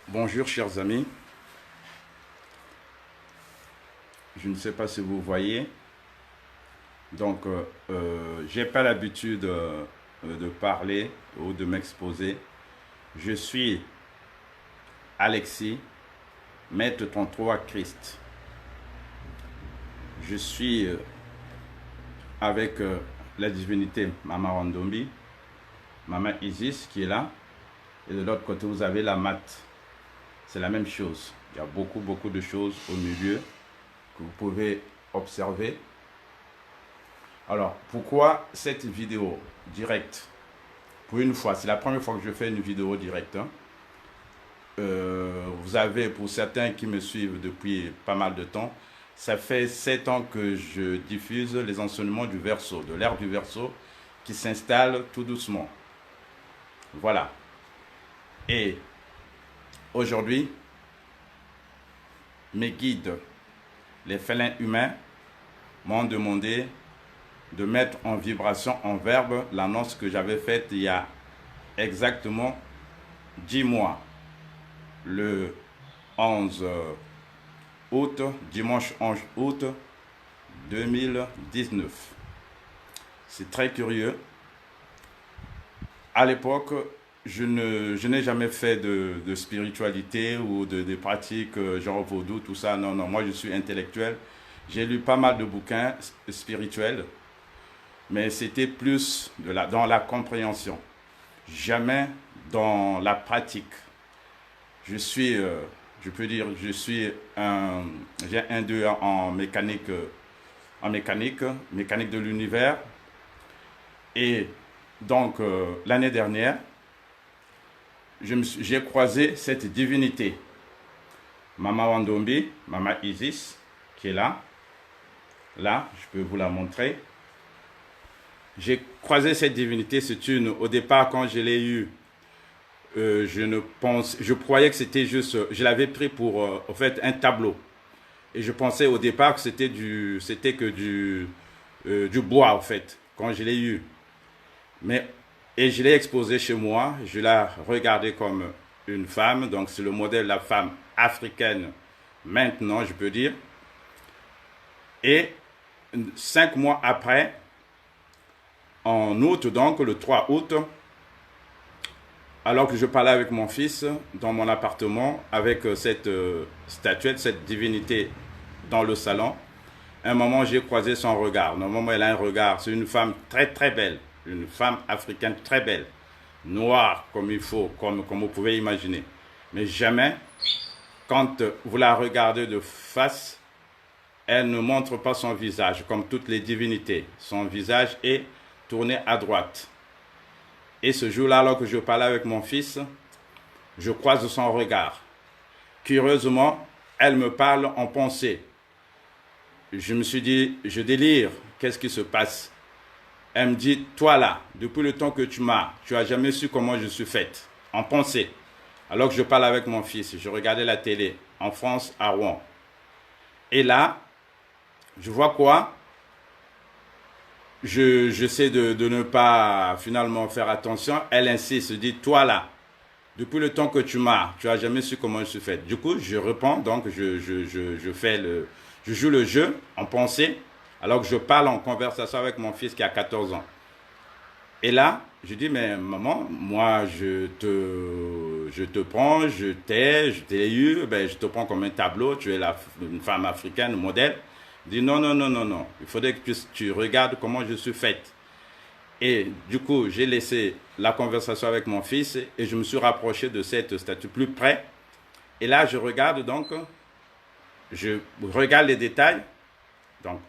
Bonjour chers amis, je ne sais pas si vous voyez, donc j'ai pas l'habitude de parler ou de m'exposer. Je suis Alexis, maître 33 Christ. Je suis avec la divinité Mama Wandombi, Mama Isis qui est là, et de l'autre côté vous avez la mat. C'est la même chose. Il y a beaucoup de choses au milieu que vous pouvez observer. Alors, pourquoi cette vidéo directe? Pour une fois, c'est la première fois que je fais une vidéo directe. Vous avez, pour certains qui me suivent depuis pas mal de temps, ça fait 7 ans que je diffuse les enseignements du Verseau, de l'ère du Verseau, qui s'installe tout doucement. Voilà. Et aujourd'hui, mes guides, les félins humains, m'ont demandé de mettre en vibration, en verbe, l'annonce que j'avais faite il y a exactement 10 mois, le 11 août, dimanche 11 août 2019. C'est très curieux. À l'époque, je n'ai jamais fait de spiritualité ou de pratiques genre vaudou, tout ça. Non, non, moi je suis intellectuel. J'ai lu pas mal de bouquins spirituels, mais c'était plus dans la compréhension, jamais dans la pratique. Je suis, je peux dire, j'ai un 2 en mécanique de l'univers. Et donc, l'année dernière, j'ai croisé cette divinité, Mama Wandombi, Mama Isis, qui est là. Là, je peux vous la montrer. J'ai croisé cette divinité, au départ, quand je l'ai eue, je croyais que c'était juste, je l'avais pris pour, en fait, un tableau. Et je pensais au départ que c'était que du bois, en fait, quand je l'ai eu. Et je l'ai exposé chez moi, je l'ai regardé comme une femme, donc c'est le modèle de la femme africaine maintenant, je peux dire. Et 5 mois après, en août, donc le 3 août, alors que je parlais avec mon fils dans mon appartement, avec cette statuette, cette divinité dans le salon, à un moment j'ai croisé son regard. Normalement elle a un regard, c'est une femme très belle, une femme africaine très belle, noire comme il faut, comme vous pouvez imaginer. Mais jamais, quand vous la regardez de face, elle ne montre pas son visage, comme toutes les divinités. Son visage est tourné à droite. Et ce jour-là, alors que je parlais avec mon fils, je croise son regard. Curieusement, elle me parle en pensée. Je me suis dit, je délire, qu'est-ce qui se passe? Elle me dit, toi là, depuis le temps que tu as jamais su comment je suis faite, en pensée. Alors que je parle avec mon fils, je regardais la télé, en France, à Rouen. Et là, je vois quoi? J'essaie de ne pas finalement faire attention. Elle insiste, dit, toi là, depuis le temps que tu as jamais su comment je suis faite. Du coup, je réponds, donc je joue le jeu en pensée, alors que je parle en conversation avec mon fils qui a 14 ans. Et là, je dis, mais maman, moi, je te prends, je t'ai eu, ben, je te prends comme un tableau, tu es une femme africaine, modèle. Il dit, non, il faudrait que tu regardes comment je suis faite. Et du coup, j'ai laissé la conversation avec mon fils et je me suis rapproché de cette statue plus près. Et là, je regarde donc, je regarde les détails. Donc,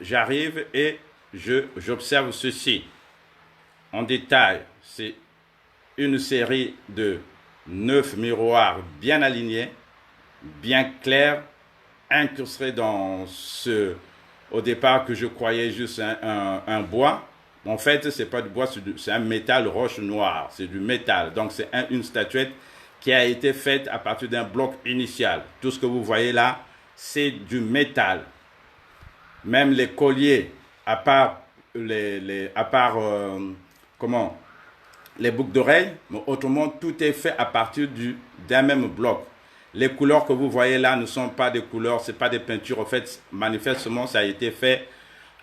j'arrive et j'observe ceci. En détail, c'est une série de 9 miroirs bien alignés, bien clairs, incrustés dans au départ que je croyais juste un bois. En fait, ce n'est pas du bois, c'est un métal roche noire, c'est du métal. Donc, c'est une statuette qui a été faite à partir d'un bloc initial. Tout ce que vous voyez là, c'est du métal. Même les colliers, à part les boucles d'oreilles, mais autrement, tout est fait à partir d'un même bloc. Les couleurs que vous voyez là ne sont pas des couleurs, ce n'est pas des peintures. En fait, manifestement, ça a été fait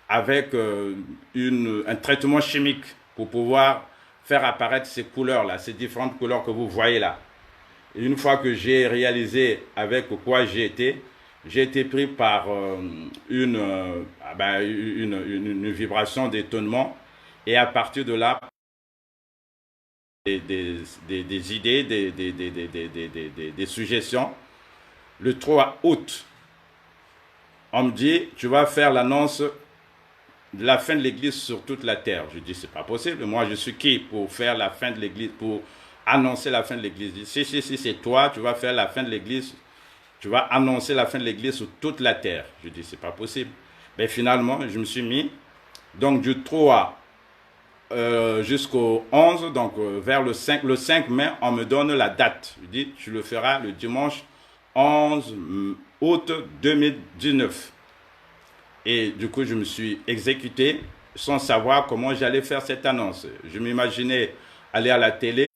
avec un traitement chimique pour pouvoir faire apparaître ces couleurs-là, ces différentes couleurs que vous voyez là. Et une fois que j'ai réalisé avec quoi j'ai été pris par une vibration d'étonnement. Et à partir de là, des idées, des suggestions. Le 3 août, on me dit, tu vas faire l'annonce de la fin de l'église sur toute la terre. Je dis, c'est pas possible. Moi, je suis qui pour faire la fin de l'église, pour annoncer la fin de l'église? Si, c'est toi, tu vas faire la fin de l'église, tu vas annoncer la fin de l'église sur toute la terre. Je dis, c'est pas possible. Mais finalement, je me suis mis, donc du 3 jusqu'au 11, donc vers le 5 mai, on me donne la date. Je dis, tu le feras le dimanche 11 août 2019. Et du coup, je me suis exécuté sans savoir comment j'allais faire cette annonce. Je m'imaginais aller à la télé,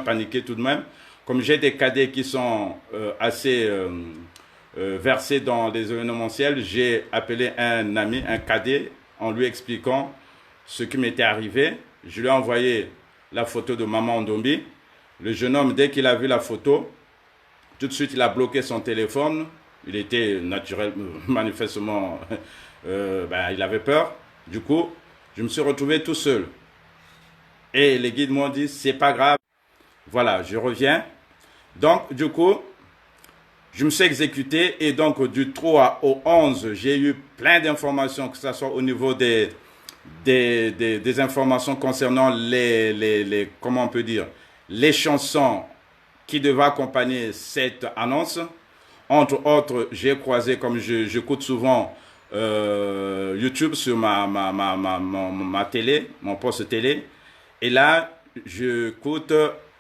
paniquer tout de même. Comme j'ai des cadets qui sont assez versés dans les événementiels, j'ai appelé un ami, un cadet, en lui expliquant ce qui m'était arrivé. Je lui ai envoyé la photo de maman Ndombi. Le jeune homme, dès qu'il a vu la photo, tout de suite, il a bloqué son téléphone. Il était manifestement, il avait peur. Du coup, je me suis retrouvé tout seul. Et les guides m'ont dit, c'est pas grave. Voilà, je reviens. Donc, du coup, je me suis exécuté. Et donc, du 3 au 11, j'ai eu plein d'informations, que ce soit au niveau des informations concernant comment on peut dire, les chansons qui devaient accompagner cette annonce. Entre autres, j'ai croisé, comme j'écoute souvent YouTube sur ma télé, mon poste télé. Et là, j'écoute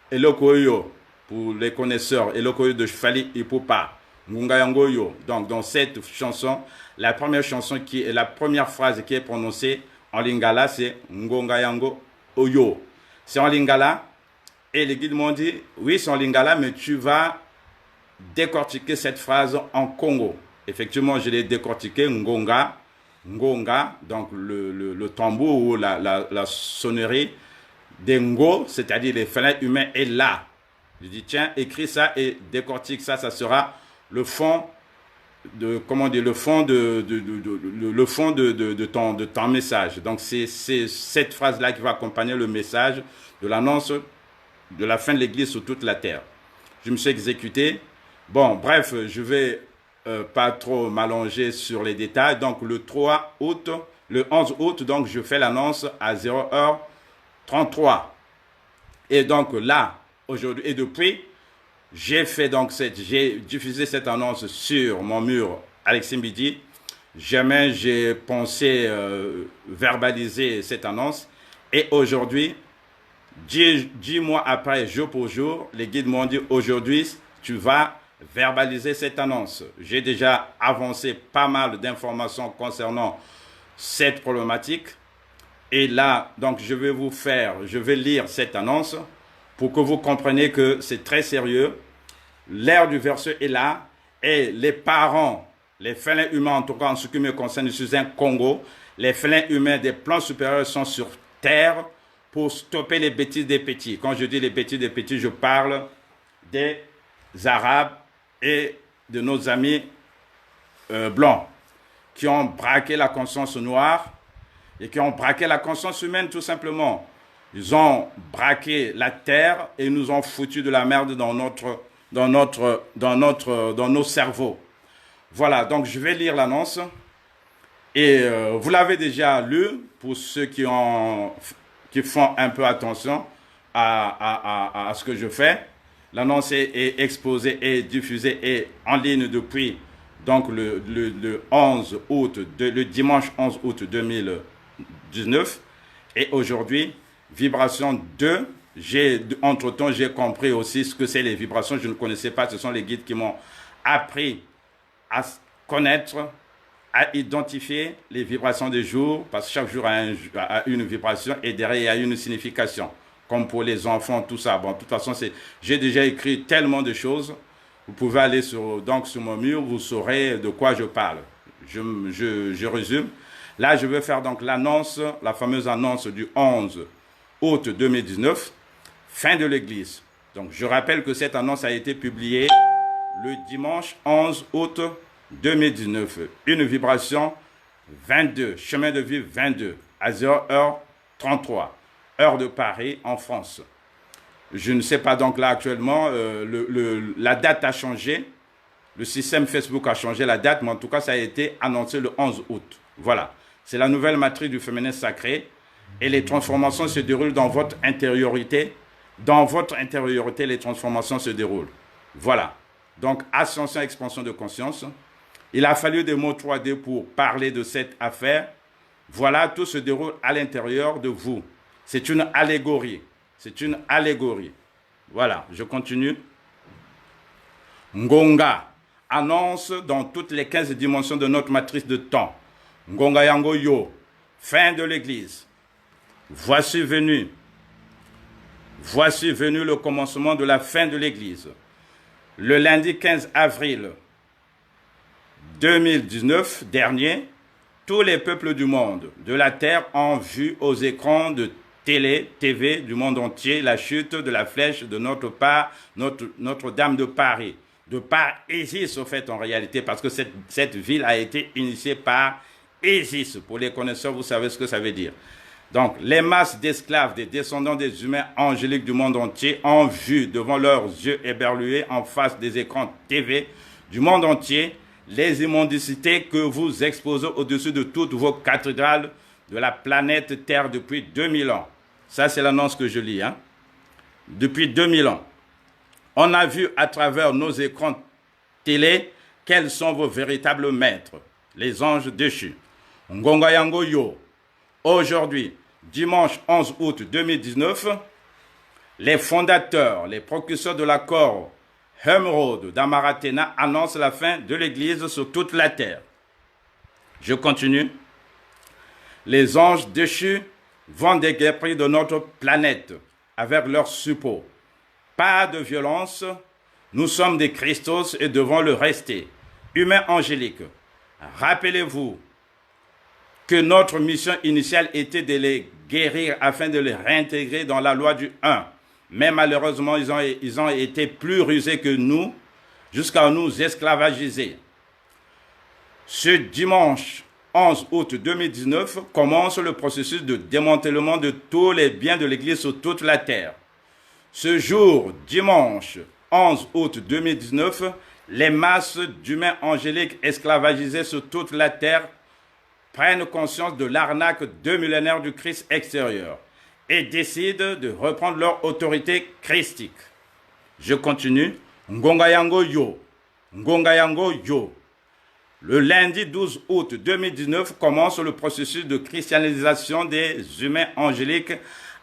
Elokoyo, pour les connaisseurs, Elokoyo de Fally Ipupa, Ngunga Yangoyo. Donc, dans cette chanson, la première phrase qui est prononcée en lingala, c'est Ngunga Yango Oyo. C'est en lingala. Et les guides m'ont dit, oui, c'est en lingala, mais tu vas décortiquer cette phrase en Congo. Effectivement, je l'ai décortiqué, Ngonga, donc le tambour ou la sonnerie des Ngo, c'est-à-dire les félins humains, est là. Je dis, tiens, écris ça et décortique ça, ça sera le fond de ton message. Donc, c'est cette phrase-là qui va accompagner le message de l'annonce de la fin de l'église sur toute la terre. Je me suis exécuté. Bon, bref, je vais pas trop m'allonger sur les détails. Donc, le 11 août, donc, je fais l'annonce à 0h33. Et donc, là, aujourd'hui, et depuis, j'ai diffusé cette annonce sur mon mur Alexis Mbidi. Jamais j'ai pensé verbaliser cette annonce. Et aujourd'hui, 10 mois après, jour pour jour, les guides m'ont dit, aujourd'hui, tu vas verbaliser cette annonce. J'ai déjà avancé pas mal d'informations concernant cette problématique. Et là, donc, je vais lire cette annonce pour que vous compreniez que c'est très sérieux. L'ère du verset est là. Et les parents, les félins humains, en tout cas en ce qui me concerne, je suis un Congo. Les félins humains des plans supérieurs sont sur terre pour stopper les bêtises des petits. Quand je dis les bêtises des petits, je parle des Arabes et de nos amis blancs qui ont braqué la conscience noire et qui ont braqué la conscience humaine tout simplement. Ils ont braqué la terre et nous ont foutu de la merde dans nos cerveaux. Voilà, donc je vais lire l'annonce et vous l'avez déjà lu pour ceux qui font un peu attention à ce que je fais. L'annonce est exposée et diffusée et en ligne depuis donc le dimanche 11 août 2019. Et aujourd'hui, vibration 2. Entre-temps, j'ai compris aussi ce que c'est les vibrations. Je ne connaissais pas. Ce sont les guides qui m'ont appris à connaître, à identifier les vibrations des jours, parce que chaque jour a une vibration et derrière, il y a une signification. Comme pour les enfants, tout ça. Bon, de toute façon, j'ai déjà écrit tellement de choses. Vous pouvez aller sur mon mur, vous saurez de quoi je parle. Je résume. Là, je vais faire donc l'annonce, la fameuse annonce du 11 août 2019, fin de l'Église. Donc, je rappelle que cette annonce a été publiée le dimanche 11 août 2019. Une vibration 22, chemin de vie 22, à 0h33, heure de Paris en France. Je ne sais pas donc là actuellement, la date a changé, le système Facebook a changé la date, mais en tout cas ça a été annoncé le 11 août. Voilà, c'est la nouvelle matrice du féminin sacré et les transformations se déroulent dans votre intériorité. Dans votre intériorité, les transformations se déroulent. Voilà. Donc, ascension, expansion de conscience. Il a fallu des mots 3D pour parler de cette affaire. Voilà, tout se déroule à l'intérieur de vous. C'est une allégorie. C'est une allégorie. Voilà, je continue. Ngonga annonce dans toutes les 15 dimensions de notre matrice de temps. Ngonga Yango Yo, fin de l'Église. Voici venu le commencement de la fin de l'Église. Le lundi 15 avril 2019 dernier, tous les peuples du monde, de la terre, ont vu aux écrans de TV du monde entier la chute de la flèche de Notre-Dame de Paris. De par Isis, au fait, en réalité, parce que cette ville a été initiée par Isis. Pour les connaisseurs, vous savez ce que ça veut dire. Donc, les masses d'esclaves, des descendants des humains angéliques du monde entier ont vu devant leurs yeux éberlués en face des écrans TV du monde entier les immondicités que vous exposez au-dessus de toutes vos cathédrales de la planète Terre depuis 2000 ans. Ça, c'est l'annonce que je lis. Depuis 2000 ans. On a vu à travers nos écrans télé quels sont vos véritables maîtres, les anges déchus. Ngonga Yango Yo. Aujourd'hui, dimanche 11 août 2019, les fondateurs, les précurseurs de l'accord Emerald d'Amaratena annoncent la fin de l'Église sur toute la terre. Je continue. Les anges déchus vont déguerpir de notre planète avec leurs suppôts. Pas de violence, nous sommes des Christos et devons le rester. Humains angéliques, rappelez-vous que notre mission initiale était de les guérir afin de les réintégrer dans la loi du 1. Mais malheureusement, ils ont été plus rusés que nous jusqu'à nous esclavagiser. Ce dimanche 11 août 2019 commence le processus de démantèlement de tous les biens de l'Église sur toute la terre. Ce jour, dimanche 11 août 2019, les masses d'humains angéliques esclavagisés sur toute la terre prennent conscience de l'arnaque 2 millénaires du Christ extérieur et décident de reprendre leur autorité christique. Je continue. Ngonga Yango Yo. Ngonga Yango Yo. Le lundi 12 août 2019 commence le processus de christianisation des humains angéliques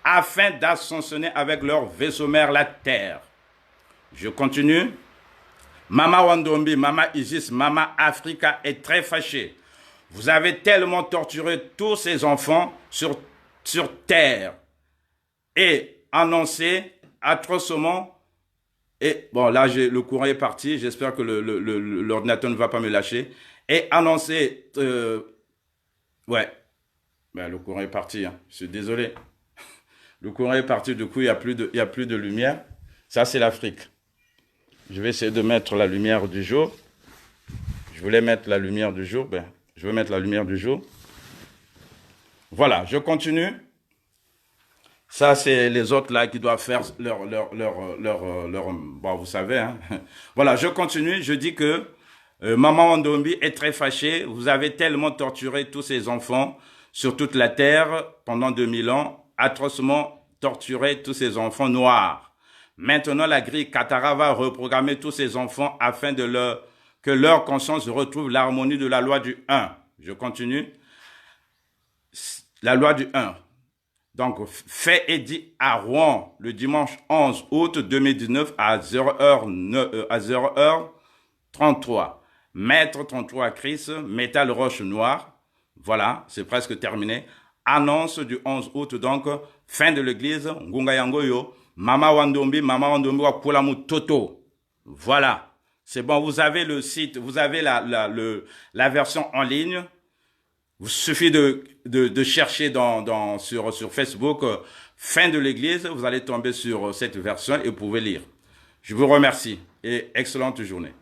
afin d'ascensionner avec leur vaisseau mère la terre. Je continue. Mama Wandombi, Mama Isis, Mama Africa est très fâchée. Vous avez tellement torturé tous ces enfants sur terre et annoncé atrocement. Et bon, là, le courant est parti. J'espère que l'ordinateur ne va pas me lâcher. Et annoncé. Ouais. Ben, le courant est parti. Je suis désolé. Le courant est parti. Du coup, il n'y a plus de lumière. Ça, c'est l'Afrique. Je vais essayer de mettre la lumière du jour. Je voulais mettre la lumière du jour. Ben, je vais mettre la lumière du jour. Voilà, je continue. Ça, c'est les autres là qui doivent faire leur bon, vous savez. Voilà, je continue. Je dis que Maman Wandombi est très fâchée. Vous avez tellement torturé tous ces enfants sur toute la terre pendant 2000 ans, atrocement torturé tous ces enfants noirs. Maintenant, la grille Katara va reprogrammer tous ces enfants afin que leur conscience retrouve l'harmonie de la loi du 1. Je continue. La loi du 1. Donc, fait et dit à Rouen le dimanche 11 août 2019 à 0h33. Mettre ton trou à Christ, métal roche noire. Voilà, c'est presque terminé. Annonce du 11 août, donc, fin de l'église, Ngunga Yangoyo, Mama Wandombi Wakulamu Toto. Voilà, c'est bon, vous avez le site, vous avez la version en ligne. Il suffit de chercher sur Facebook, fin de l'église, vous allez tomber sur cette version et vous pouvez lire. Je vous remercie et excellente journée.